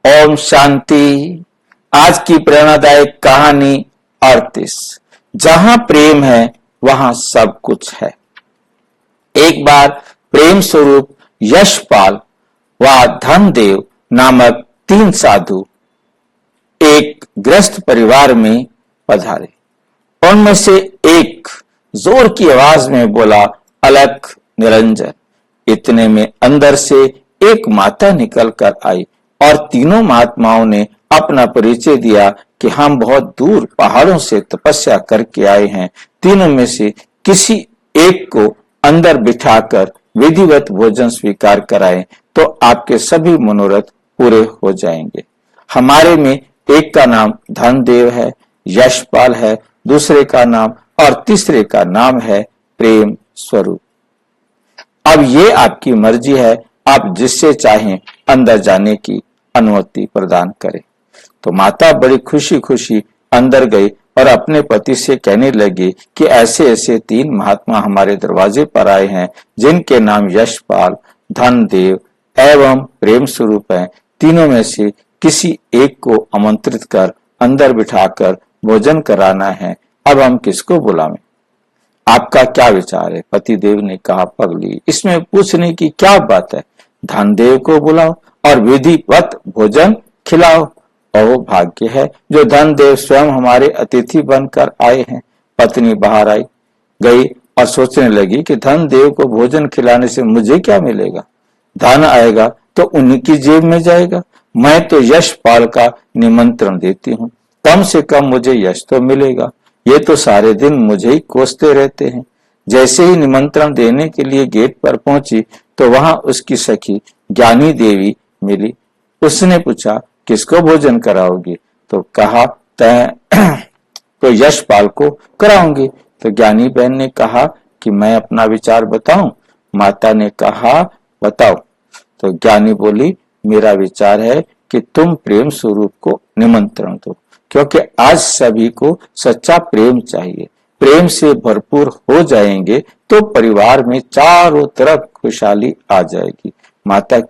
ओम शांति। आज की प्रेरणादायक कहानी 38। जहां प्रेम है वहां सब कुछ है। एक बार प्रेम स्वरूप यशपाल व धनदेव नामक 3 साधु एक ग्रस्त परिवार में पधारे। उनमें से एक जोर की आवाज में बोला, अलख निरंजन। इतने में अंदर से एक माता निकल कर आई और तीनों महात्माओं ने अपना परिचय दिया कि हम बहुत दूर पहाड़ों से तपस्या करके आए हैं। तीनों में से किसी एक को अंदर बिठाकर विधिवत भोजन स्वीकार कराएं तो आपके सभी मनोरथ पूरे हो जाएंगे। हमारे में एक का नाम धनदेव है, यशपाल है, दूसरे का नाम और तीसरे का नाम है प्रेम स्वरूप। अब ये आपकी मर्जी है, आप जिससे चाहें अंदर जाने की अनुमति प्रदान करें। तो माता बड़ी खुशी खुशी अंदर गई और अपने पति से कहने लगी कि ऐसे ऐसे 3 महात्मा हमारे दरवाजे पर आए हैं, जिनके नाम यशपाल, धनदेव एवं प्रेम स्वरूप हैं। तीनों में से किसी एक को आमंत्रित कर अंदर बिठाकर भोजन कराना है। अब हम किसको बुलावें? आपका क्या विचार है? पतिदेव ने कहा, पगली, इसमें पूछने की क्या बात है? धनदेव को बुलाओ और विधिवत भोजन खिलाओ। ओ भाग्य है जो धनदेव स्वयं हमारे अतिथि बनकर आए हैं। पत्नी बाहर आई गई और सोचने लगी कि धनदेव को भोजन खिलाने से मुझे क्या मिलेगा? धन आएगा तो उन्हीं की जेब में जाएगा। मैं तो यशपाल का निमंत्रण देती हूँ, कम से कम मुझे यश तो मिलेगा। ये तो सारे दिन मुझे ही कोसते रहते हैं। जैसे ही निमंत्रण देने के लिए गेट पर पहुंची तो वहां उसकी सखी ज्ञानी देवी मिली। उसने पूछा, किसको भोजन कराओगी? तो कहा, तो यशपाल को कराऊंगी। तो ज्ञानी बहन ने कहा कि मैं अपना विचार बताऊं? माता ने कहा, बताओ। तो ज्ञानी बोली, मेरा विचार है कि तुम प्रेम स्वरूप को निमंत्रण दो, क्योंकि आज सभी को सच्चा प्रेम चाहिए। प्रेम से भरपूर हो जाएंगे तो परिवार में चारों तरफ खुशहाली आ जाएगी। माता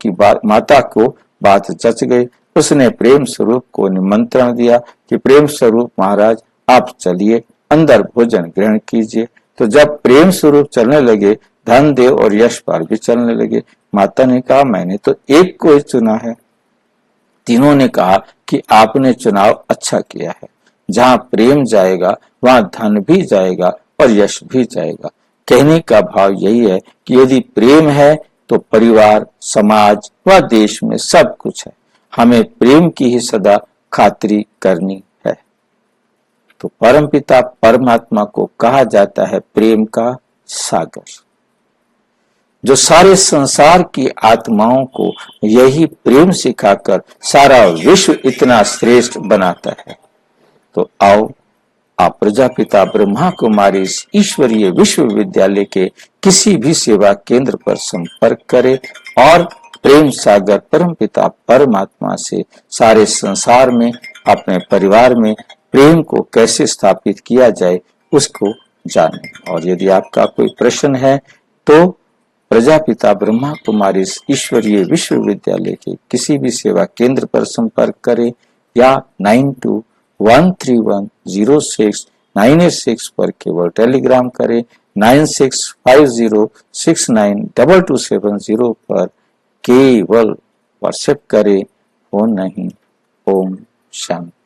को बात जच गई। उसने प्रेम स्वरूप को निमंत्रण दिया कि प्रेम स्वरूप महाराज, आप चलिए अंदर भोजन ग्रहण कीजिए। तो जब प्रेम स्वरूप चलने लगे, धनदेव और यशपाल भी चलने लगे। माता ने कहा, मैंने तो एक को ही चुना है। तीनों ने कहा कि आपने चुनाव अच्छा किया है। जहां प्रेम जाएगा वहां धन भी जाएगा और यश भी जाएगा। कहने का भाव यही है कि यदि प्रेम है तो परिवार, समाज व देश में सब कुछ है। हमें प्रेम की ही सदा खातिरी करनी है। तो परमपिता परमात्मा को कहा जाता है प्रेम का सागर, जो सारे संसार की आत्माओं को यही प्रेम सिखाकर सारा विश्व इतना श्रेष्ठ बनाता है। तो आओ, आप प्रजापिता ब्रह्मा कुमारी ईश्वरीय विश्वविद्यालय के किसी भी सेवा केंद्र पर संपर्क करें और प्रेम सागर परमपिता परमात्मा से सारे संसार में, अपने परिवार में प्रेम को कैसे स्थापित किया जाए उसको जानें। और यदि आपका कोई प्रश्न है तो प्रजापिता ब्रह्मा कुमारी ईश्वरीय विश्वविद्यालय के किसी भी सेवा केंद्र पर संपर्क करें या 9213106986 पर केवल टेलीग्राम करें। 9650692270 पर केवल व्हाट्सएप करें, फोन नहीं। ओम शांति।